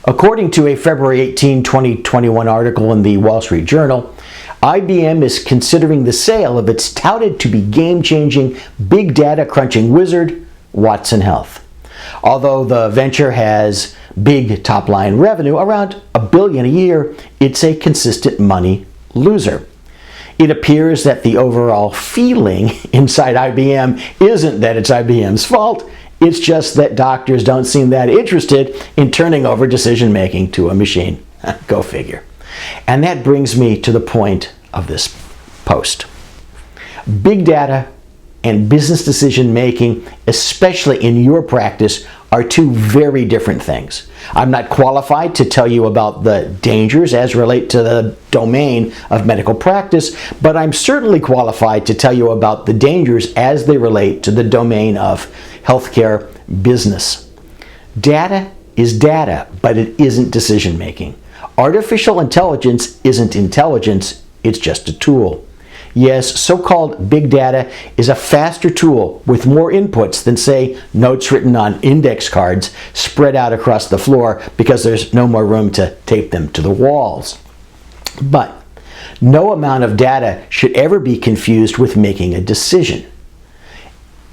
According to a February 18, 2021 article in the Wall Street Journal, IBM is considering the sale of its touted to be game-changing big data crunching wizard, Watson Health. Although the venture has big top-line revenue, around $1 billion a year, it's a consistent money loser. It appears that the overall feeling inside IBM isn't that it's IBM's fault. It's just that doctors don't seem that interested in turning over decision-making to a machine. Go figure. And that brings me to the point of this post. Big data and business decision-making, especially in your practice, are two very different things. I'm not qualified to tell you about the dangers as relate to the domain of medical practice, but I'm certainly qualified to tell you about the dangers as they relate to the domain of healthcare business. Data is data, but it isn't decision-making. Artificial intelligence isn't intelligence, it's just a tool. Yes, so-called big data is a faster tool with more inputs than, say, notes written on index cards spread out across the floor because there's no more room to tape them to the walls. But no amount of data should ever be confused with making a decision.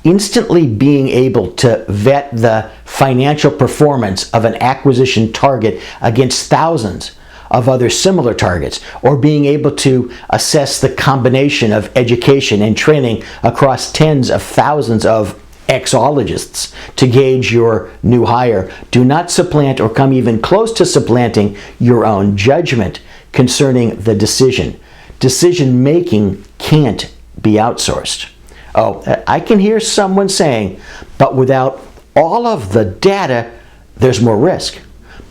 Instantly being able to vet the financial performance of an acquisition target against thousands of other similar targets, or being able to assess the combination of education and training across tens of thousands of exologists to gauge your new hire, do not supplant or come even close to supplanting your own judgment concerning the decision. Decision making can't be outsourced. Oh, I can hear someone saying, but without all of the data, there's more risk.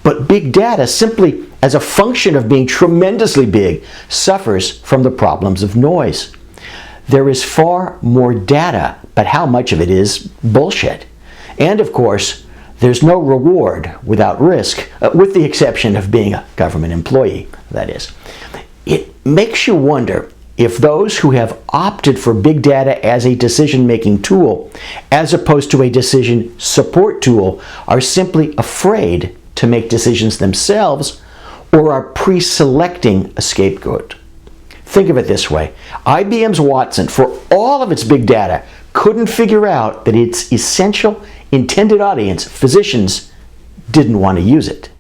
But big data, simply as a function of being tremendously big, suffers from the problems of noise. There is far more data, but how much of it is bullshit? And of course, there's no reward without risk, with the exception of being a government employee, that is. It makes you wonder if those who have opted for big data as a decision-making tool, as opposed to a decision support tool, are simply afraid to make decisions themselves, or are pre-selecting a scapegoat. Think of it this way. IBM's Watson, for all of its big data, couldn't figure out that its essential intended audience, physicians, didn't want to use it.